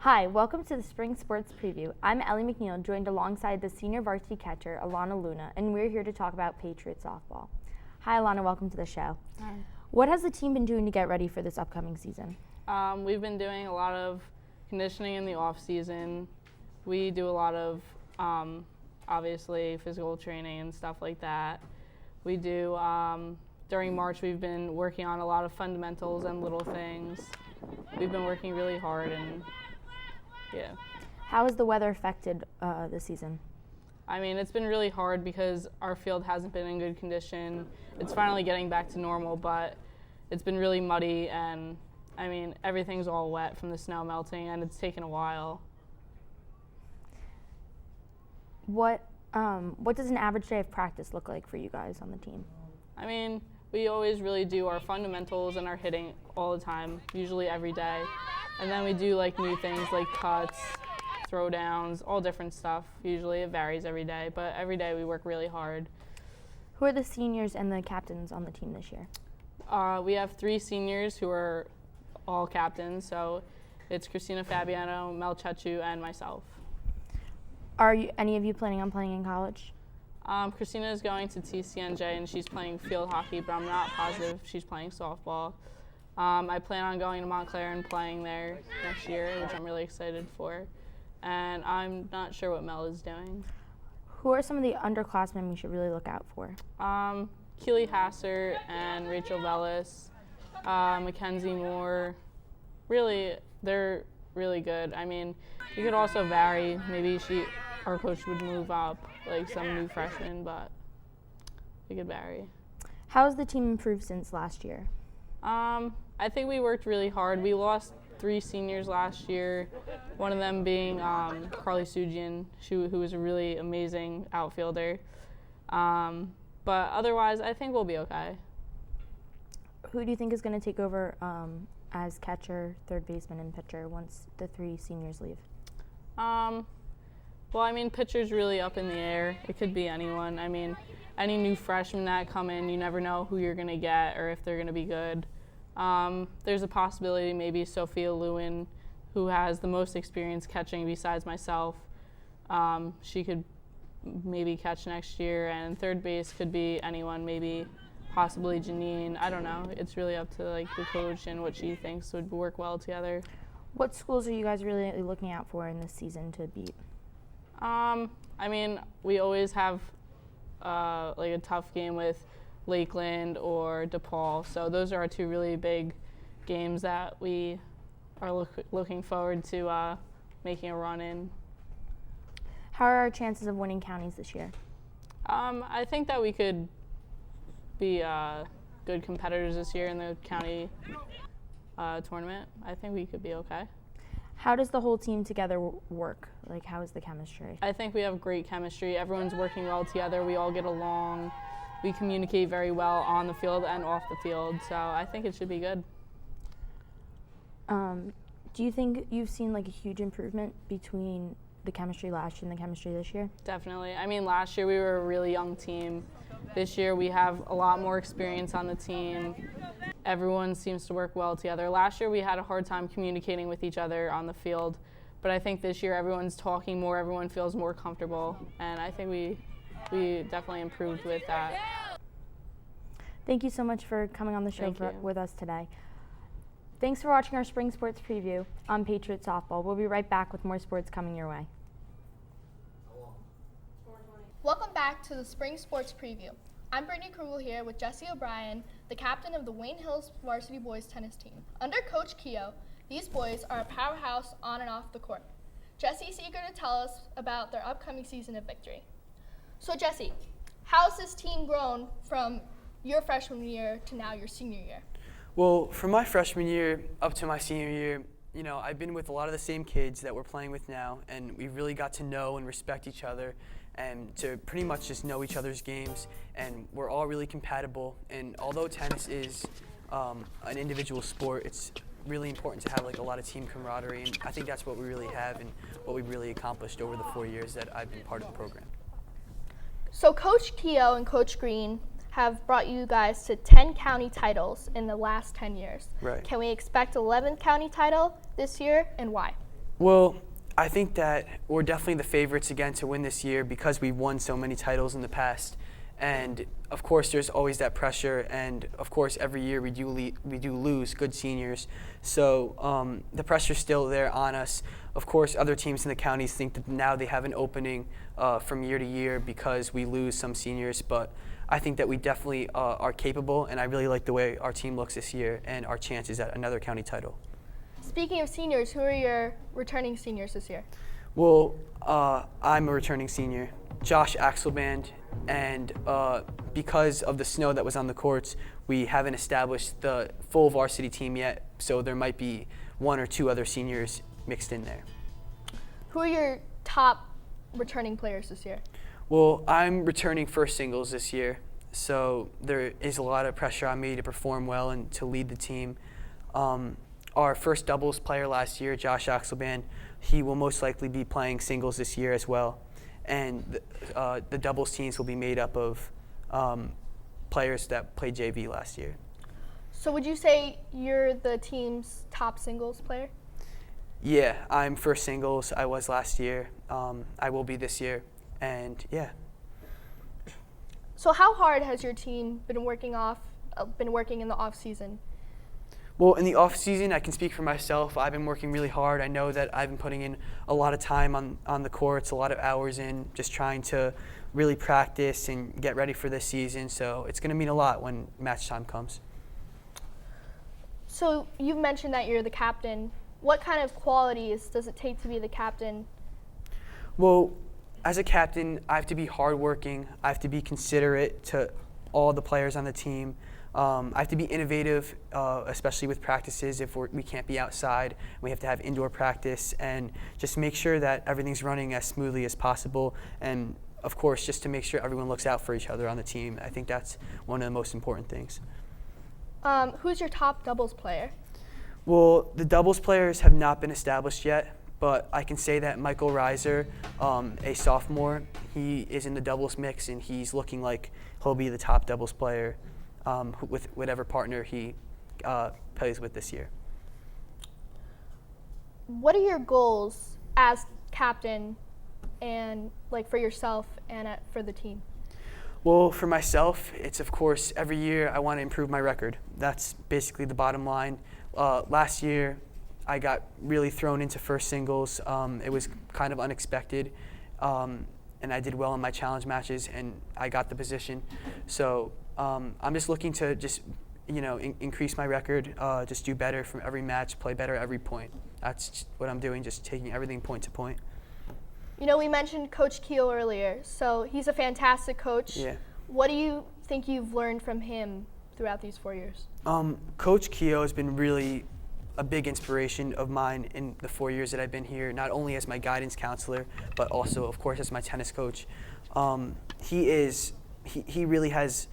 Hi, welcome to the Spring Sports Preview. I'm Ellie McNeil, joined alongside the senior varsity catcher, Ileyana Luna, and we're here to talk about Patriot softball. Hi, Ileyana, welcome to the show. Hi. What has the team been doing to get ready for this upcoming season? We've been doing a lot of conditioning in the off season. We do a lot of, obviously, physical training and stuff like that. We do, during March, we've been working on a lot of fundamentals and little things. We've been working really hard and yeah. How has the weather affected the season? I mean, it's been really hard because our field hasn't been in good condition. It's finally getting back to normal, but it's been really muddy and, I mean, everything's all wet from the snow melting and it's taken a while. What does an average day of practice look like for you guys on the team? I mean, we always really do our fundamentals and our hitting all the time, usually every day. And then we do like new things like cuts, throwdowns, all different stuff. Usually it varies every day, but every day we work really hard. Who are the seniors and the captains on the team this year? We have 3 seniors who are all captains, so it's Christina Fabiano, Mel Chechu, and myself. Are any of you planning on playing in college? Christina is going to TCNJ and she's playing field hockey, but I'm not positive she's playing softball. I plan on going to Montclair and playing there next year, which I'm really excited for. And I'm not sure what Mel is doing. Who are some of the underclassmen we should really look out for? Keely Hasser and Rachel Vellis, Mackenzie Moore. Really, they're really good. I mean, you could also vary. Maybe our coach would move up, like some new freshmen, but we could vary. How has the team improved since last year? I think we worked really hard. We lost 3 seniors last year, one of them being Carly Sujian, who was a really amazing outfielder. But otherwise, I think we'll be okay. Who do you think is going to take over as catcher, third baseman, and pitcher once the 3 seniors leave? Well, I mean, pitcher's really up in the air. It could be anyone. I mean, any new freshmen that come in, you never know who you're going to get or if they're going to be good. There's a possibility maybe Sophia Lewin, who has the most experience catching besides myself. She could maybe catch next year, and third base could be anyone, maybe possibly Janine. I don't know. It's really up to like the coach and what she thinks would work well together. What schools are you guys really looking out for in this season to beat? I mean, we always have like a tough game with Lakeland or DePaul, so those are our 2 really big games that we are looking forward to making a run in. How are our chances of winning counties this year? I think that we could be good competitors this year in the county tournament. I think we could be okay. How does the whole team together work? Like, how is the chemistry? I think we have great chemistry. Everyone's working well together. We all get along. We communicate very well on the field and off the field, so I think it should be good. Do you think you've seen like a huge improvement between the chemistry last year and the chemistry this year? Definitely. I mean, last year we were a really young team. This year we have a lot more experience on the team. Everyone seems to work well together. Last year we had a hard time communicating with each other on the field, but I think this year everyone's talking more, everyone feels more comfortable, and I think we definitely improved with that. Thank you so much for coming on the show with us today. Thanks for watching our Spring Sports Preview on Patriot Softball. We'll be right back with more sports coming your way. Welcome back to the Spring Sports Preview. I'm Brittany Krugel here with Jesse O'Brien, the captain of the Wayne Hills varsity boys tennis team. Under Coach Keogh, these boys are a powerhouse on and off the court. Jesse's eager to tell us about their upcoming season of victory. So Jesse, how's this team grown from your freshman year to now your senior year? Well, from my freshman year up to my senior year, you know, I've been with a lot of the same kids that we're playing with now, and we really got to know and respect each other and to pretty much just know each other's games, and we're all really compatible. And although tennis is an individual sport, it's really important to have like a lot of team camaraderie, and I think that's what we really have and what we've really accomplished over the 4 years that I've been part of the program. So Coach Keogh and Coach Green have brought you guys to 10 county titles in the last 10 years. Right. Can we expect 11th county title this year, and why? Well, I think that we're definitely the favorites again to win this year because we've won so many titles in the past. And of course, there's always that pressure. And of course, every year we do lose good seniors. So the pressure's still there on us. Of course, other teams in the counties think that now they have an opening from year to year because we lose some seniors. But I think that we definitely are capable. And I really like the way our team looks this year and our chances at another county title. Speaking of seniors, who are your returning seniors this year? Well, I'm a returning senior, Josh Axelband, and because of the snow that was on the courts, we haven't established the full varsity team yet, so there might be 1 or 2 other seniors mixed in there. Who are your top returning players this year? Well, I'm returning first singles this year, so there is a lot of pressure on me to perform well and to lead the team. Our first doubles player last year, Josh Axelband, he will most likely be playing singles this year as well. And the doubles teams will be made up of players that played JV last year. So would you say you're the team's top singles player? Yeah, I'm first singles. I was last year. I will be this year. And yeah. So how hard has your team been working in the off season? Well, in the off season, I can speak for myself. I've been working really hard. I know that I've been putting in a lot of time on the courts, a lot of hours in, just trying to really practice and get ready for this season. So it's going to mean a lot when match time comes. So you've mentioned that you're the captain. What kind of qualities does it take to be the captain? Well, as a captain, I have to be hardworking. I have to be considerate to all the players on the team. I have to be innovative, especially with practices if we can't be outside. We have to have indoor practice and just make sure that everything's running as smoothly as possible. And of course, just to make sure everyone looks out for each other on the team. I think that's one of the most important things. Who's your top doubles player? Well, the doubles players have not been established yet, but I can say that Michael Reiser, a sophomore, he is in the doubles mix and he's looking like he'll be the top doubles player with whatever partner he plays with this year. What are your goals as captain and like for yourself and for the team? Well, for myself, it's of course every year I want to improve my record. That's basically the bottom line. Last year, I got really thrown into first singles. It was kind of unexpected, and I did well in my challenge matches, and I got the position. So I'm just looking to just, increase my record, just do better from every match, play better every point. That's what I'm doing, just taking everything point to point. We mentioned Coach Keo earlier, so he's a fantastic coach. Yeah. What do you think you've learned from him throughout these 4 years? Coach Keo has been really a big inspiration of mine in the 4 years that I've been here, not only as my guidance counselor, but also, of course, as my tennis coach. He really has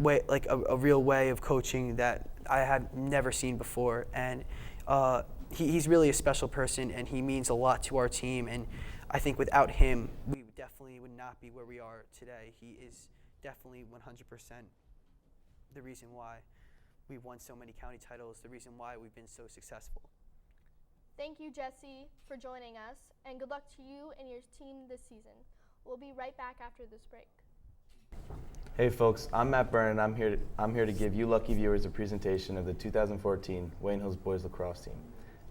a real way of coaching that I have never seen before, and he's really a special person, and he means a lot to our team. And I think without him, we definitely would not be where we are today. He is definitely 100% the reason why we've won so many county titles, the reason why we've been so successful. Thank you, Jesse, for joining us, and good luck to you and your team this season. We'll be right back after this break. Hey folks, I'm Matt Byrne, and I'm here to give you lucky viewers a presentation of the 2014 Wayne Hills Boys Lacrosse team.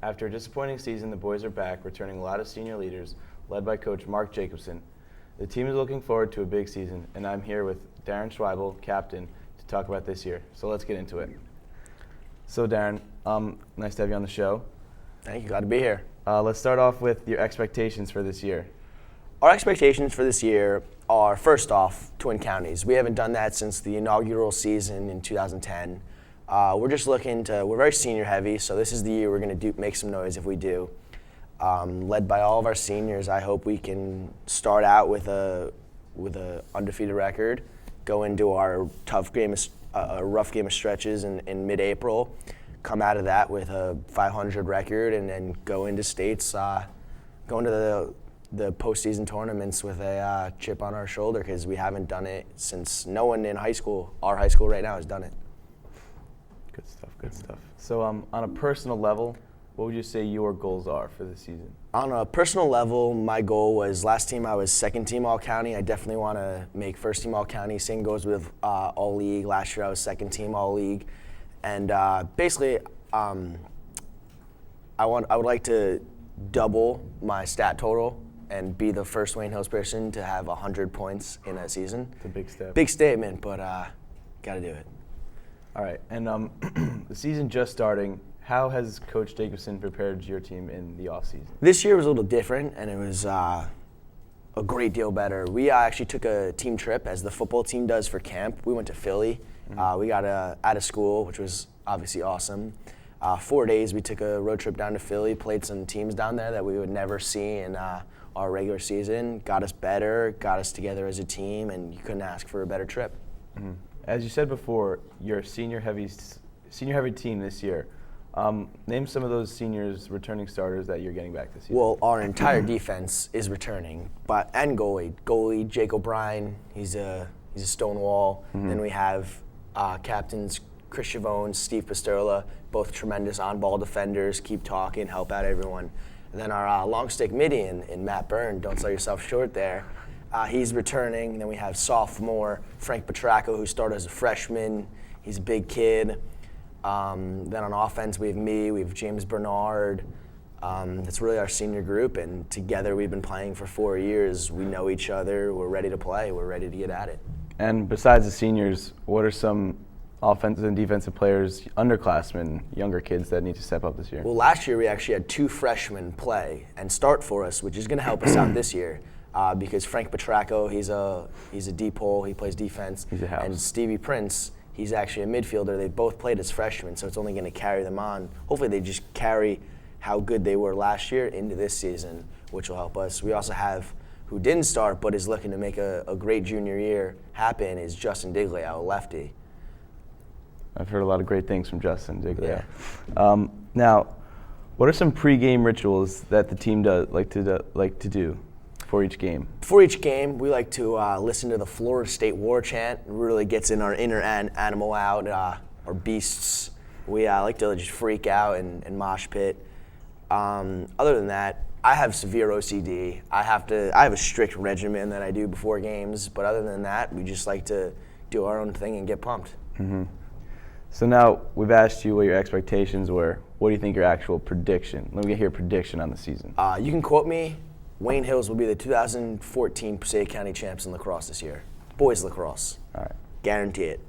After a disappointing season, the boys are back, returning a lot of senior leaders, led by Coach Mark Jacobson. The team is looking forward to a big season, and I'm here with Darren Schweibel, captain, to talk about this year. So let's get into it. So Darren, nice to have you on the show. Thank you, glad to be here. Let's start off with your expectations for this year. Our expectations for this year are, first off, to win counties. We haven't done that since the inaugural season in 2010. We're very senior heavy, so this is the year we're going to make some noise if we do. Led by all of our seniors, I hope we can start out with a undefeated record, go into our rough game of stretches in mid-April, come out of that with a 500 record, and then go into states, go into the postseason tournaments with a chip on our shoulder, because we haven't done it since no one in our high school right now has done it. Good stuff. So on a personal level, what would you say your goals are for the season? On a personal level, my goal was last team I was second team All-County. I definitely want to make first team All-County. Same goes with All-League. Last year I was second team All-League. And basically, I would like to double my stat total and be the first Wayne Hills person to have 100 points in a season. It's a big step. Big statement, but got to do it. All right, and the season just starting. How has Coach Jacobson prepared your team in the offseason? This year was a little different, and it was a great deal better. We actually took a team trip, as the football team does for camp. We went to Philly. We got out of school, which was obviously awesome. 4 days, we took a road trip down to Philly, played some teams down there that we would never see in our regular season. Got us better, got us together as a team, and you couldn't ask for a better trip. Mm-hmm. As you said before, you're a senior-heavy team this year. Name some of those seniors returning starters that you're getting back this year. Well, our entire defense is returning, and goalie Jake O'Brien, he's a stonewall. Mm-hmm. Then we have captains Chris Chavone, Steve Pasterla, both tremendous on-ball defenders, keep talking, help out everyone. And then our long stick midi in Matt Byrne, don't sell yourself short there. He's returning. And then we have sophomore Frank Petracco, who started as a freshman. He's a big kid. Then on offense, we have me, we have James Bernard. That's really our senior group, and together we've been playing for 4 years. We know each other. We're ready to play. We're ready to get at it. And besides the seniors, what are some offensive and defensive players, underclassmen, younger kids that need to step up this year? Well, last year we actually had 2 freshmen play and start for us, which is going to help us out this year. Because Frank Petracco, he's a deep hole. He plays defense. He's a house. And Stevie Prince, he's actually a midfielder. They both played as freshmen, so it's only going to carry them on. Hopefully they just carry how good they were last year into this season, which will help us. We also have, who didn't start but is looking to make a great junior year happen, is Justin Diglio, a lefty. I've heard a lot of great things from Justin Diglio. Yeah. Now, what are some pregame rituals that the team like to do for each game? Before each game, we like to listen to the Florida State War Chant. It really gets in our inner animal out, our beasts. We like to just freak out and mosh pit. Other than that, I have severe OCD. I have a strict regimen that I do before games, but other than that, we just like to do our own thing and get pumped. Mm-hmm. So now we've asked you what your expectations were. What do you think your actual prediction? Let me get your prediction on the season. You can quote me. Wayne Hills will be the 2014 Passaic County champs in lacrosse this year. Boys lacrosse. All right. Guarantee it.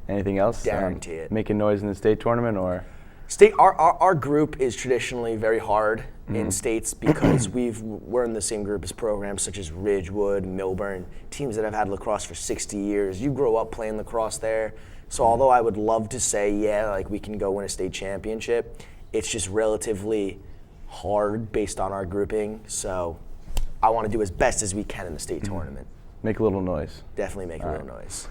Anything else? Guarantee it. Making noise in the state tournament, or? State. Our group is traditionally very hard in states because we're in the same group as programs such as Ridgewood, Milburn, teams that have had lacrosse for 60 years. You grow up playing lacrosse there. So although I would love to say, yeah, like we can go win a state championship, it's just relatively hard based on our grouping. So I want to do as best as we can in the state tournament. Make a little noise. Definitely make a little noise.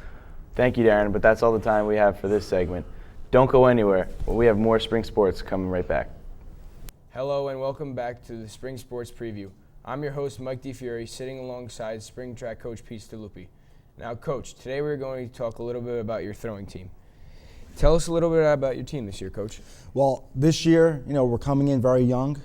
Thank you, Darren, but that's all the time we have for this segment. Don't go anywhere. We have more spring sports coming right back. Hello and welcome back to the Spring Sports Preview. I'm your host, Mike DeFiore, sitting alongside spring track coach Pete Staluppi. Now, Coach, today we're going to talk a little bit about your throwing team. Tell us a little bit about your team this year, Coach. Well, this year, we're coming in very young.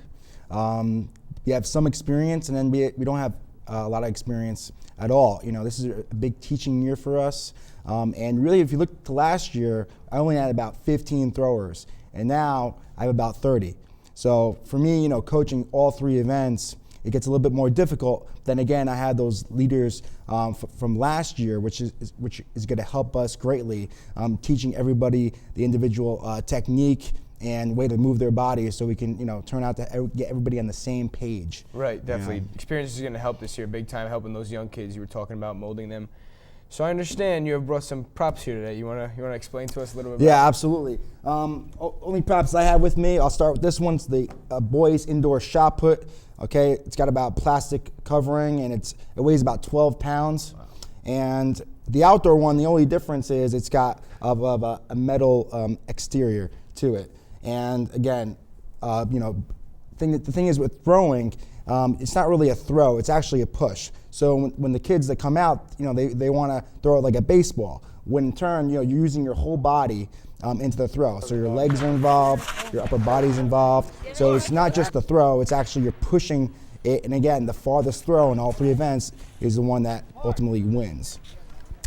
We have some experience, and then we don't have a lot of experience at all. This is a big teaching year for us. And really, if you look to last year, I only had about 15 throwers, and now I have about 30. So for me, coaching all 3 events, it gets a little bit more difficult. Then again, I had those leaders from last year, which is going to help us greatly, teaching everybody the individual technique and way to move their body, so we can turn out to get everybody on the same page. Right, definitely. Experience is going to help this year, big time, helping those young kids you were talking about, molding them. So I understand you have brought some props here today. You wanna explain to us a little bit? Yeah, absolutely. Only props I have with me. I'll start with this one. It's the boys indoor shot put. Okay, it's got about plastic covering, and it weighs about 12 pounds. Wow. And the outdoor one, the only difference is it's got a metal exterior to it. And again, the thing is with throwing, it's not really a throw, it's actually a push. So when the kids that come out, they want to throw it like a baseball. When in turn, you're using your whole body into the throw. So your legs are involved, your upper body's involved. So it's not just the throw, it's actually you're pushing it. And again, the farthest throw in all 3 events is the one that ultimately wins.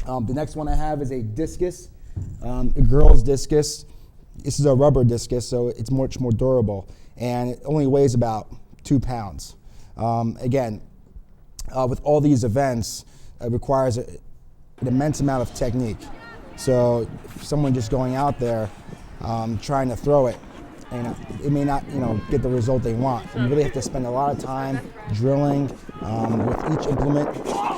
The next one I have is a discus, a girl's discus. This is a rubber discus, so it's much more durable, and it only weighs about 2 pounds. Again, with all these events, it requires an immense amount of technique. So if someone just going out there trying to throw it, and it may not, get the result they want. You really have to spend a lot of time drilling with each implement,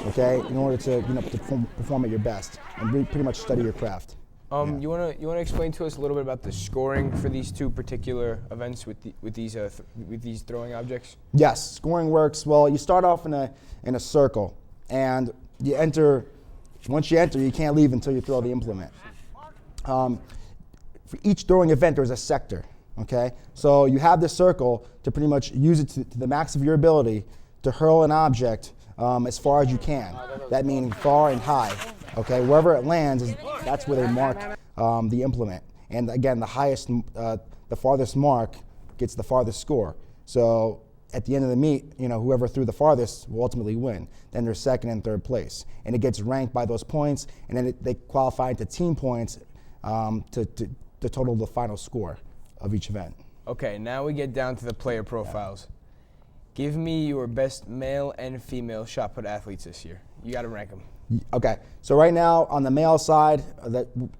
okay, in order to, to perform at your best and pretty much study your craft. You wanna explain to us a little bit about the scoring for these 2 particular events with these throwing objects? Yes, scoring works well. You start off in a circle, and you enter. Once you enter, you can't leave until you throw the implement. For each throwing event, there's a sector. Okay, so you have this circle to pretty much use it to the max of your ability to hurl an object as far as you can. That means far and high. Okay, wherever it lands, that's where they mark the implement. And again, the farthest mark gets the farthest score. So at the end of the meet, whoever threw the farthest will ultimately win. Then there's second and third place, and it gets ranked by those points, and then they qualify into team points to total the final score of each event. Okay, now we get down to the player profiles. Give me your best male and female shot put athletes this year. You got to rank them. Okay, so right now on the male side,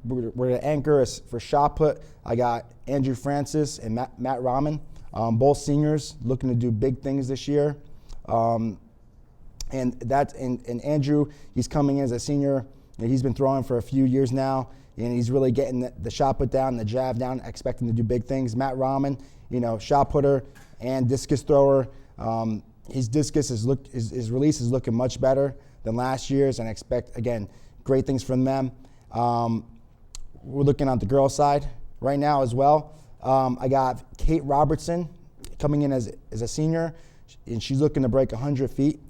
we're the anchor is for shot put. I got Andrew Francis and Matt Rahman, both seniors looking to do big things this year. And Andrew, he's coming in as a senior. He's been throwing for a few years now, and he's really getting the shot put down, the jab down, expecting to do big things. Matt Rahman, shot putter and discus thrower. His discus his release is looking much better than last year's, and I expect, again, great things from them. We're looking on the girls' side right now as well. I got Kate Robertson coming in as a senior, and she's looking to break 100 feet,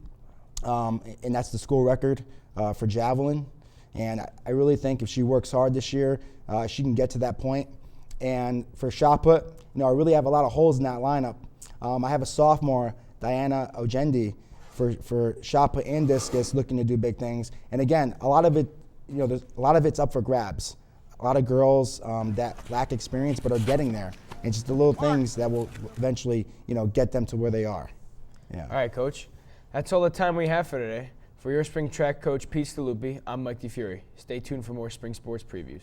and that's the school record for javelin. And I really think if she works hard this year, she can get to that point. And for shot put, I really have a lot of holes in that lineup. I have a sophomore, Diana Ojendi, for shot put and discus, looking to do big things. And again, a lot of it, there's a lot of it's up for grabs. A lot of girls that lack experience but are getting there. And just the little things that will eventually, get them to where they are. Yeah. All right, Coach. That's all the time we have for today. For your spring track coach, Pete Staluppi, I'm Mike DeFury. Stay tuned for more spring sports previews.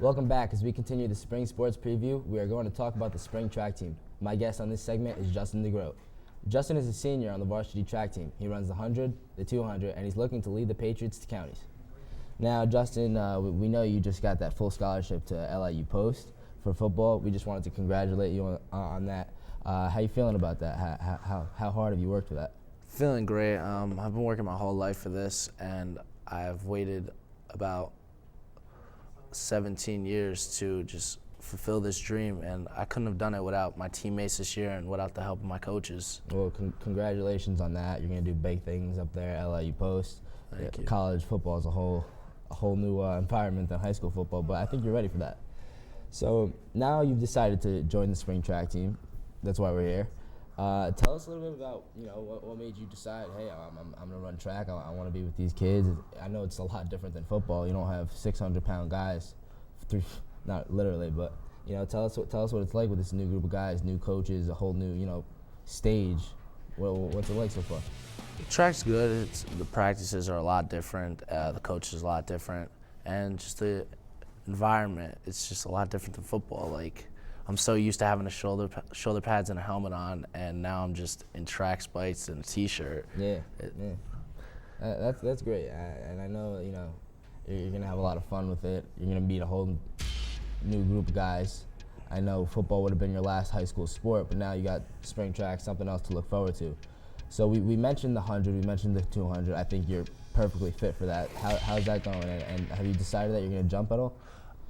Welcome back. As we continue the spring sports preview, we are going to talk about the spring track team. My guest on this segment is Justin DeGroat. Justin is a senior on the varsity track team. He runs the 100, the 200, and he's looking to lead the Patriots to counties. Now, Justin, we know you just got that full scholarship to LIU Post for football. We just wanted to congratulate you on that. How you feeling about that? How hard have you worked for that? Feeling great. I've been working my whole life for this, and I've waited about 17 years to just fulfill this dream, and I couldn't have done it without my teammates this year and without the help of my coaches. Well, congratulations on that. You're going to do big things up there at LIU Post. Thank you. College football is a whole new environment than high school football, but I think you're ready for that. So now you've decided to join the spring track team. That's why we're here. Tell us a little bit about, what made you decide, hey, I'm going to run track. I want to be with these kids. I know it's a lot different than football. You don't have 600-pound guys, not literally, but, tell us what it's like with this new group of guys, new coaches, a whole new, stage. What's it like so far? Track's good. The practices are a lot different. The coach is a lot different. And just the environment, it's just a lot different than football. Like, I'm so used to having a shoulder pads and a helmet on, and now I'm just in track spikes and a T-shirt. Yeah. That's great. And I know, you're going to have a lot of fun with it. You're going to meet a whole new group of guys. I know football would have been your last high school sport, but now you got spring track, something else to look forward to. So we mentioned the 100, we mentioned the 200. I think you're perfectly fit for that. How's that going? And have you decided that you're going to jump at all?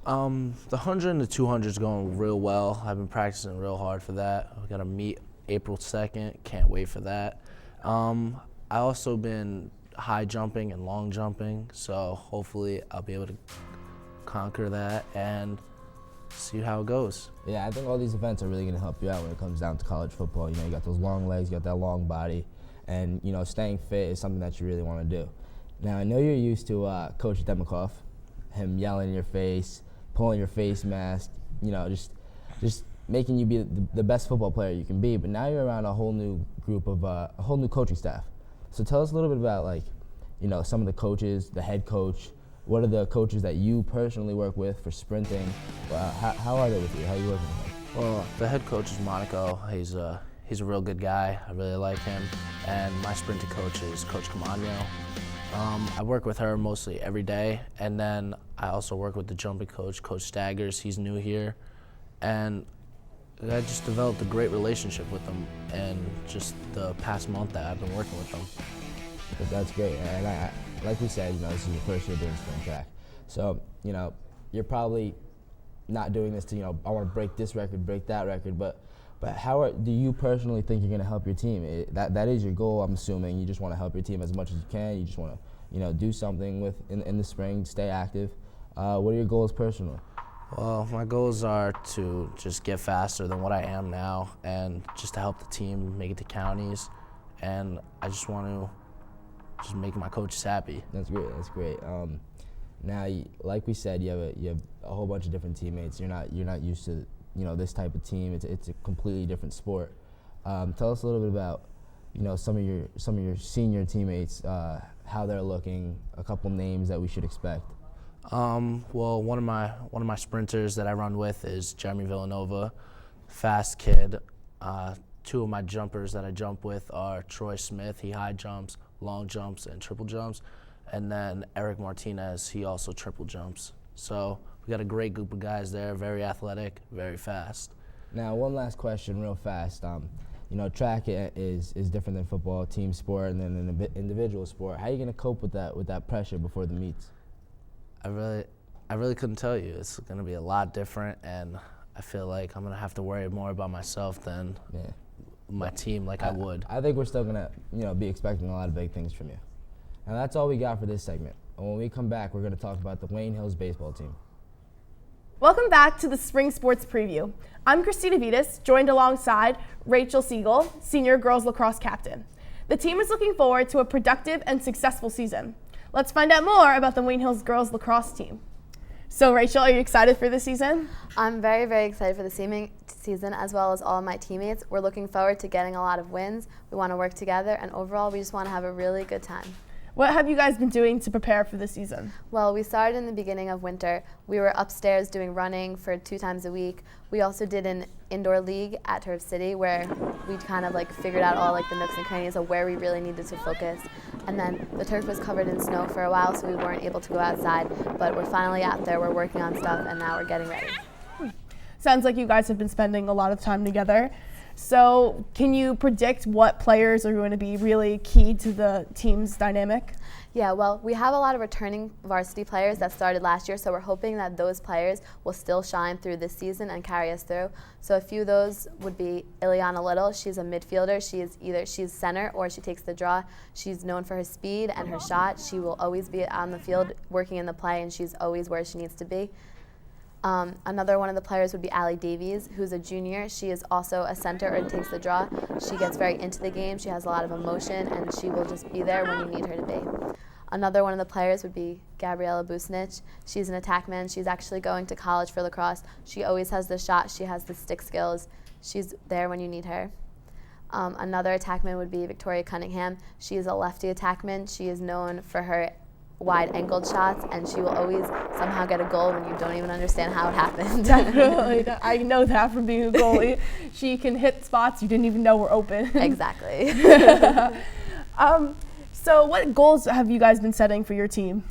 The 100 and the 200 is going real well. I've been practicing real hard for that. I've got to meet April 2nd. Can't wait for that. I also been high jumping and long jumping. So hopefully I'll be able to conquer that and see how it goes. Yeah, I think all these events are really going to help you out when it comes down to college football. You know, you got those long legs, you got that long body, and, you know, staying fit is something that you really want to do. Now, I know you're used to Coach Demikoff, him yelling in your face, pulling your face mask, you know, just making you be the best football player you can be. But now you're around a whole new group of a whole new coaching staff. So tell us a little bit about, like, you know, some of the coaches, the head coach. What are the coaches that you personally work with for sprinting? How are they with you? How are you working with them? Well, the head coach is Monaco. He's a real good guy. I really like him. And my sprinting coach is Coach Camagno. I work with her mostly every day. And then I also work with the jumping coach, Coach Staggers. He's new here. And I just developed a great relationship with them in just the past month that I've been working with them. That's great. And I, like we said, you know, this is your first year doing spring track. So, you know, you're probably not doing this to, you know, I want to break this record, break that record, but how do you personally think you're going to help your team? That is your goal, I'm assuming. You just want to help your team as much as you can. You just want to, you know, do something in the spring, stay active. What are your goals personally? Well, my goals are to just get faster than what I am now and just to help the team make it to counties. And I just want to just make my coaches happy. That's great. That's great. Now, like we said, you have a whole bunch of different teammates. You're not used to, you know, this type of team. It's a completely different sport. Tell us a little bit about, you know, some of your senior teammates, how they're looking. A couple names that we should expect. Well, one of my sprinters that I run with is Jeremy Villanova, fast kid. Two of my jumpers that I jump with are Troy Smith. He high jumps, long jumps, and triple jumps. And then Eric Martinez, he also triple jumps. So we got a great group of guys there, very athletic, very fast. Now, one last question real fast. You know, track is different than football, team sport, and then an individual sport. How are you going to cope with that pressure before the meets? I really couldn't tell you. It's going to be a lot different, and I feel like I'm going to have to worry more about myself than my team like I would. I think we're still going to, you know, be expecting a lot of big things from you. And that's all we got for this segment. And when we come back, we're going to talk about the Wayne Hills baseball team. Welcome back to the Spring Sports Preview. I'm Christina Vitas, joined alongside Rachel Siegel, senior girls lacrosse captain. The team is looking forward to a productive and successful season. Let's find out more about the Wayne Hills girls lacrosse team. So Rachel, are you excited for this season? I'm very, very excited for the season, as well as all of my teammates. We're looking forward to getting a lot of wins. We want to work together, and overall, we just want to have a really good time. What have you guys been doing to prepare for this season? Well, we started in the beginning of winter. We were upstairs doing running for 2 times a week. We also did an indoor league at Turf City where we kind of like figured out all like the nooks and crannies of where we really needed to focus. And then the turf was covered in snow for a while, so we weren't able to go outside. But we're finally out there, we're working on stuff, and now we're getting ready. Sounds like you guys have been spending a lot of time together. So can you predict what players are going to be really key to the team's dynamic? Yeah, well, we have a lot of returning varsity players that started last year, so we're hoping that those players will still shine through this season and carry us through. So a few of those would be Ileyana Little. She's a midfielder. She's center or she takes the draw. She's known for her speed and her shot. She will always be on the field working in the play, and she's always where she needs to be. Another one of the players would be Davies, who's a junior. She is also a center or takes the draw. She gets very into the game. She has a lot of emotion, and she will just be there when you need her to be. Another one of the players would be Gabriela Busnich. She's an attackman. She's actually going to college for lacrosse. She always has the shot. She has the stick skills. She's there when you need her. Another attackman would be Victoria Cunningham. She is a lefty attackman. She is known for her wide angled shots, and she will always somehow get a goal when you don't even understand how it happened. Definitely. I know that from being a goalie. She can hit spots you didn't even know were open. Exactly. So what goals have you guys been setting for your team?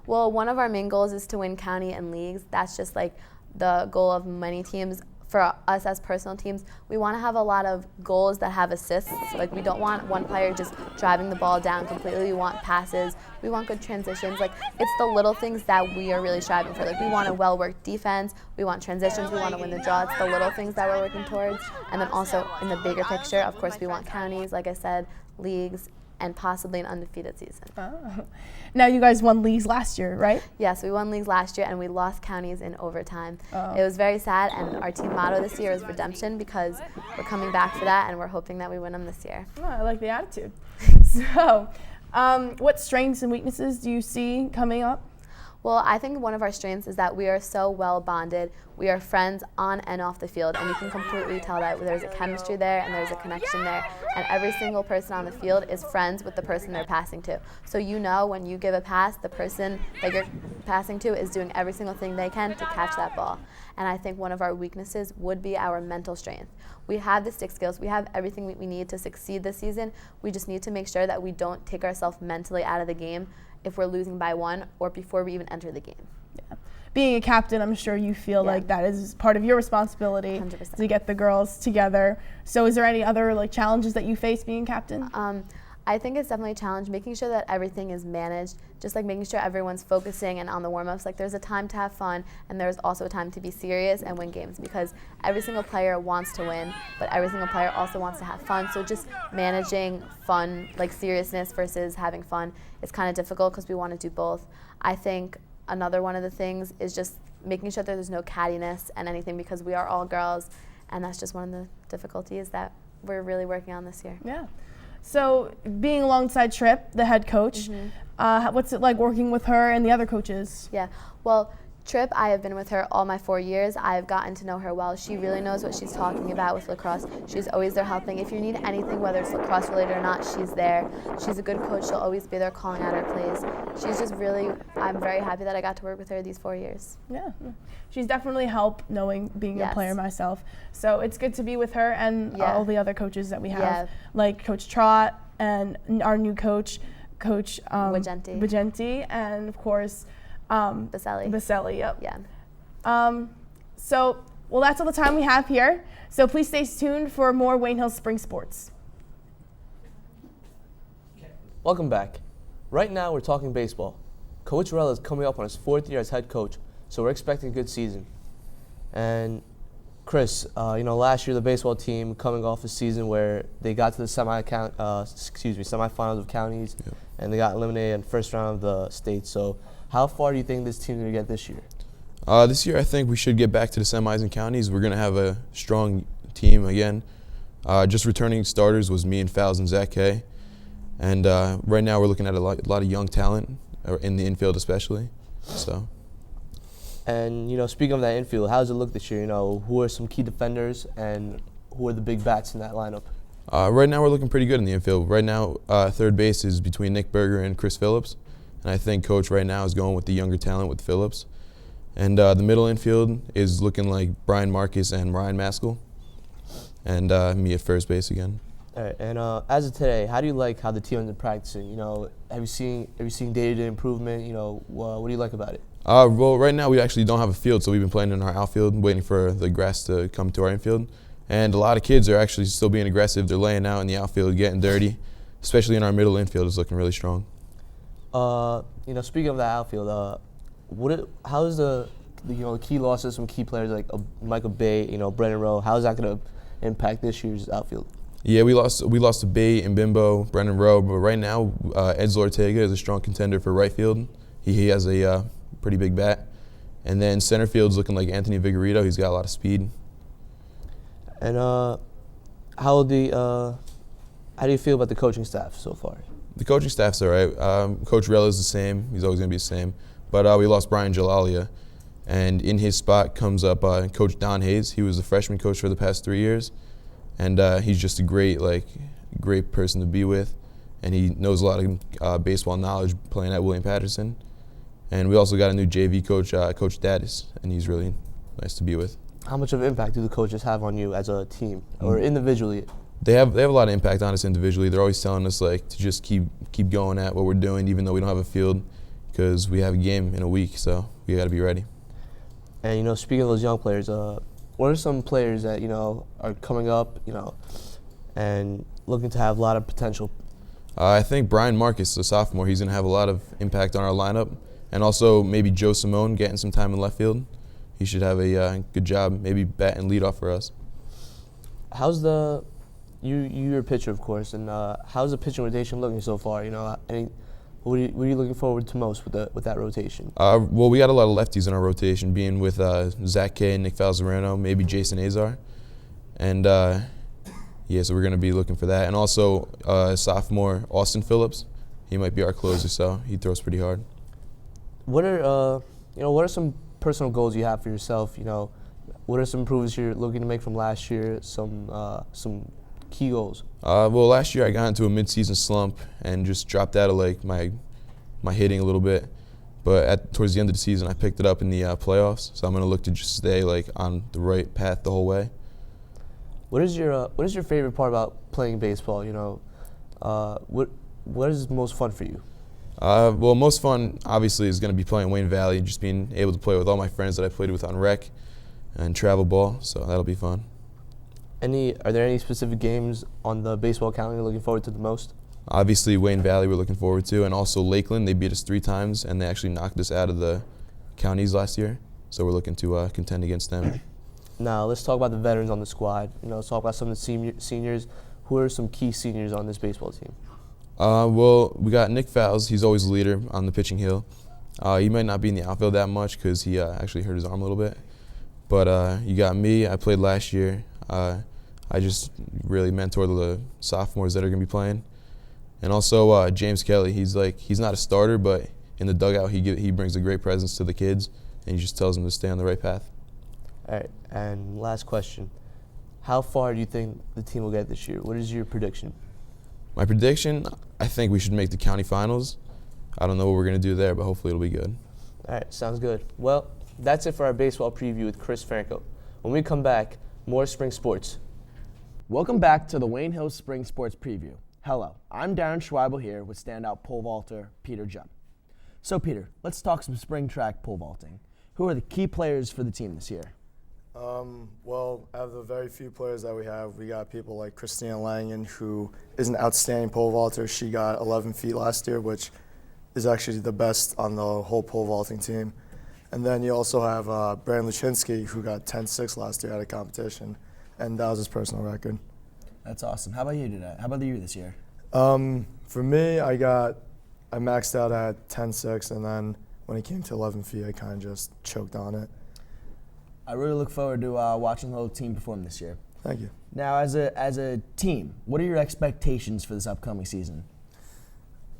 Well, one of our main goals is to win county and leagues. That's just like the goal of many teams. For us as personal teams, we want to have a lot of goals that have assists. Like, we don't want one player just driving the ball down completely. We want passes. We want good transitions. Like, it's the little things that we are really striving for. Like, we want a well-worked defense. We want transitions. We want to win the draw. It's the little things that we're working towards. And then also in the bigger picture, of course, we want counties, like I said, leagues, and possibly an undefeated season. Oh. Now you guys won leagues last year, right? Yes, we won leagues last year and we lost counties in overtime. Oh. It was very sad, and our team motto this year is redemption, because we're coming back for that and we're hoping that we win them this year. Oh, I like the attitude. So, what strengths and weaknesses do you see coming up? Well, I think one of our strengths is that we are so well bonded. We are friends on and off the field, and you can completely tell that there's a chemistry there and there's a connection there, and every single person on the field is friends with the person they're passing to. So you know when you give a pass, the person that you're passing to is doing every single thing they can to catch that ball. And I think one of our weaknesses would be our mental strength. We have the stick skills. We have everything we need to succeed this season. We just need to make sure that we don't take ourselves mentally out of the game if we're losing by one or before we even enter the game. Yeah. Being a captain, I'm sure you feel like that is part of your responsibility 100%. To get the girls together. So is there any other challenges that you face being captain? I think it's definitely a challenge, making sure that everything is managed, just like making sure everyone's focusing and on the warm-ups. Like, there's a time to have fun, and there's also a time to be serious and win games, because every single player wants to win, but every single player also wants to have fun. So just managing fun, like seriousness versus having fun, is kind of difficult because we want to do both. I think another one of the things is just making sure that there's no cattiness and anything, because we are all girls, and that's just one of the difficulties that we're really working on this year. Yeah. So being alongside Tripp, the head coach, what's it like working with her and the other coaches? Yeah, well, Tripp, I have been with her all my 4 years. I've gotten to know her well. She really knows what she's talking about with lacrosse. She's always there helping. If you need anything, whether it's lacrosse related or not, she's there. She's a good coach. She'll always be there calling out our plays. She's just really, I'm very happy that I got to work with her these 4 years. Yeah, she's definitely helped knowing being a player myself. So it's good to be with her and all the other coaches that we have, like Coach Trott and our new coach, Coach Vigenti, and of course, Baselli, yep. Yeah. So, well, that's all the time we have here. So please stay tuned for more Wayne Hills Spring Sports. Welcome back. Right now, we're talking baseball. Coach Rella is coming up on his 4th year as head coach, so we're expecting a good season. And Chris, last year the baseball team coming off a season where they got to the semifinals of counties, and they got eliminated in the first round of the state. So, how far do you think this team's going to get this year? This year, I think we should get back to the semis and counties. We're going to have a strong team again. Just returning starters was me and Fowles and Zach Kay. And right now we're looking at a lot of young talent, in the infield especially. So. And, speaking of that infield, how does it look this year? Who are some key defenders and who are the big bats in that lineup? Right now we're looking pretty good in the infield. Right now, third base is between Nick Berger and Chris Phillips. And I think Coach right now is going with the younger talent with Phillips. And the middle infield is looking like Brian Marcus and Ryan Maskell. And me at first base again. All right. And as of today, how do you like how the team has been practicing? Have you seen day-to-day improvement? What do you like about it? Well, right now we actually don't have a field, so we've been playing in our outfield, waiting for the grass to come to our infield. And a lot of kids are actually still being aggressive. They're laying out in the outfield, getting dirty, especially in our middle infield. It's looking really strong. Speaking of the outfield, how is the key losses from key players like Michael Bay, Brennan Rowe? How is that going to impact this year's outfield? Yeah, we lost to Bay and Bimbo, Brennan Rowe, but right now Edsel Ortega is a strong contender for right field. He has a pretty big bat, and then center field's looking like Anthony Vigorito. He's got a lot of speed. And how do you feel about the coaching staff so far? The coaching staff's all right. Coach Rella is the same. He's always going to be the same. But we lost Brian Jalalia, and in his spot comes up Coach Don Hayes. He was the freshman coach for the past 3 years, and he's just a great person to be with, and he knows a lot of baseball knowledge playing at William Patterson. And we also got a new JV coach, Coach Davies, and he's really nice to be with. How much of an impact do the coaches have on you as a team or individually? They have a lot of impact on us individually. They're always telling us to just keep going at what we're doing, even though we don't have a field, because we have a game in a week, so we got to be ready. And speaking of those young players, what are some players that are coming up, and looking to have a lot of potential? I think Brian Marcus, the sophomore, he's going to have a lot of impact on our lineup, and also maybe Joe Simone getting some time in left field. He should have a good job, maybe bat and lead off for us. How's the you're a pitcher, of course, and how's the pitching rotation looking so far? What are you looking forward to most with that rotation? Well, we got a lot of lefties in our rotation, being with Zach Kay, Nick Falzarano, maybe Jason Azar. And, so we're going to be looking for that. And also sophomore Austin Phillips. He might be our closer, so he throws pretty hard. What are some personal goals you have for yourself? What are some improvements you're looking to make from last year? Some key goals. Well, last year I got into a mid-season slump and just dropped out of like my hitting a little bit. But towards the end of the season, I picked it up in the playoffs. So I'm going to look to just stay like on the right path the whole way. What is your favorite part about playing baseball? What is most fun for you? Well, most fun obviously is going to be playing Wayne Valley, just being able to play with all my friends that I played with on rec and travel ball. So that'll be fun. Are there any specific games on the baseball calendar you're looking forward to the most? Obviously, Wayne Valley we're looking forward to, and also Lakeland. They beat us 3 times, and they actually knocked us out of the counties last year. So we're looking to contend against them. Now let's talk about the veterans on the squad. Let's talk about some of the seniors. Who are some key seniors on this baseball team? Well, we got Nick Fowles. He's always the leader on the pitching hill. He might not be in the outfield that much because he actually hurt his arm a little bit. But you got me. I played last year. I just really mentor the sophomores that are going to be playing. And also James Kelly. He's not a starter, but in the dugout he brings a great presence to the kids, and he just tells them to stay on the right path. All right, and last question. How far do you think the team will get this year? What is your prediction? My prediction, I think we should make the county finals. I don't know what we're going to do there, but hopefully it'll be good. All right, sounds good. Well, that's it for our baseball preview with Chris Franco. When we come back, more spring sports. Welcome back to the Wayne Hills Spring Sports Preview. Hello, I'm Darren Schweibel here with standout pole vaulter Peter Jupp. So Peter, let's talk some spring track pole vaulting. Who are the key players for the team this year? Well, out of the very few players that we got people like Christina Langen, who is an outstanding pole vaulter. She got 11 feet last year, which is actually the best on the whole pole vaulting team. And then you also have Brandon Luchinsky, who got 10.6 last year at a competition, and that was his personal record. That's awesome. How about you today? How about you this year? For me, I maxed out at 10.6, and then when it came to 11 feet, I kind of just choked on it. I really look forward to watching the whole team perform this year. Thank you. Now, as a team, what are your expectations for this upcoming season?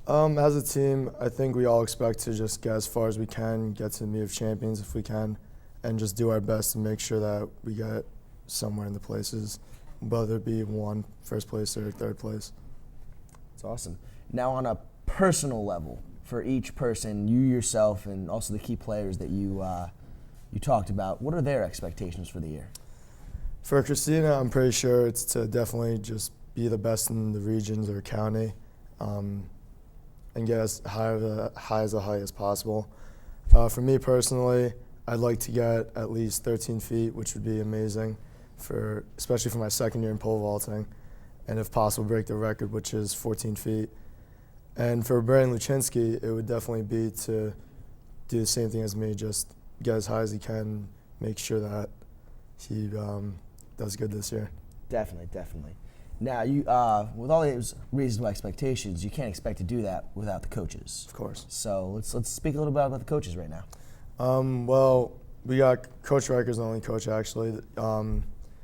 As a team, I think we all expect to just get as far as we can, get to the meet of champions if we can, and just do our best to make sure that we get somewhere in the places, whether it be first place or third place. That's awesome. Now, on a personal level, for each person, you yourself and also the key players that you talked about, what are their expectations for the year? For Christina, I'm pretty sure it's to definitely just be the best in the regions or county, and get as high as possible. For me personally, I'd like to get at least 13 feet, which would be amazing, especially for my second year in pole vaulting, and if possible, break the record, which is 14 feet. And for Brandon Luchinsky, it would definitely be to do the same thing as me, just get as high as he can, make sure that he does good this year. Definitely. Now, you with all these reasonable expectations, you can't expect to do that without the coaches. Of course. So let's speak a little bit about the coaches right now. Well, we got Coach Riker's the only coach actually.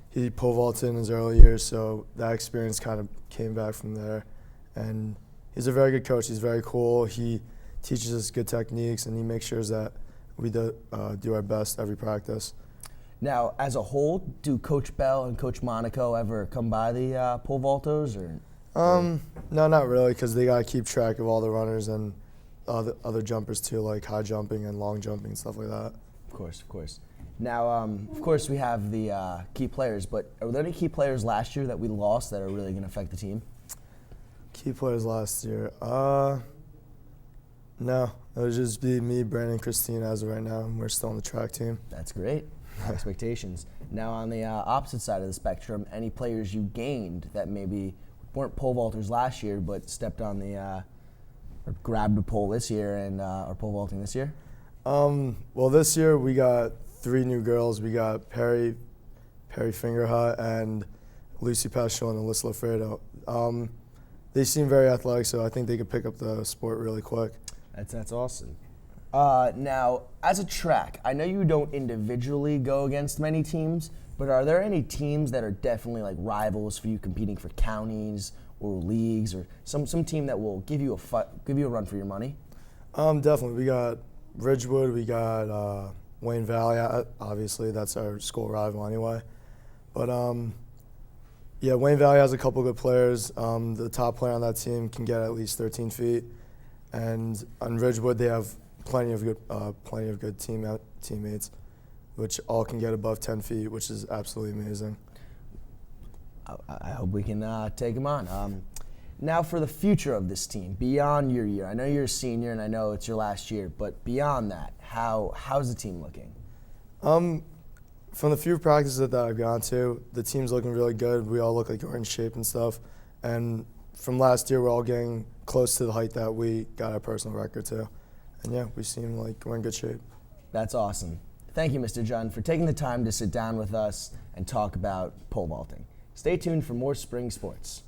He pole vaulted in his early years, so that experience kind of came back from there. And he's a very good coach. He's very cool. He teaches us good techniques, and he makes sure that we do our best every practice. Now, as a whole, do Coach Bell and Coach Monaco ever come by the pole vaulters? No, not really, because they got to keep track of all the runners and other jumpers too, like high jumping and long jumping and stuff like that. Of course. Now, of course, we have the key players, but are there any key players last year that we lost that are really going to affect the team? Key players last year? No. It would just be me, Brandon, and Christine as of right now, and we're still on the track team. That's great. Expectations. Now, on the opposite side of the spectrum, any players you gained that maybe weren't pole vaulters last year but stepped on the or grabbed a pole this year and are pole vaulting this year? Well, this year we got 3 new girls. We got Perry Fingerhut, and Lucy Paschal and Alyssa Lafredo. They seem very athletic, so I think they could pick up the sport really quick. That's awesome. Now, as a track, I know you don't individually go against many teams, but are there any teams that are definitely like rivals for you competing for counties or leagues, or some team that will give you a run for your money? Definitely. We got Ridgewood, we got Wayne Valley. Obviously, that's our school rival anyway. But yeah, Wayne Valley has a couple good players. The top player on that team can get at least 13 feet, and on Ridgewood they have plenty of good teammates, which all can get above 10 feet, which is absolutely amazing. I hope we can take them on. Now for the future of this team, beyond your year. I know you're a senior and I know it's your last year, but beyond that, how's the team looking? From the few practices that I've gone to, the team's looking really good. We all look like we're in shape and stuff. And from last year, we're all getting close to the height that we got our personal record to. And yeah, we seem like we're in good shape. That's awesome. Thank you, Mr. Jun, for taking the time to sit down with us and talk about pole vaulting. Stay tuned for more spring sports.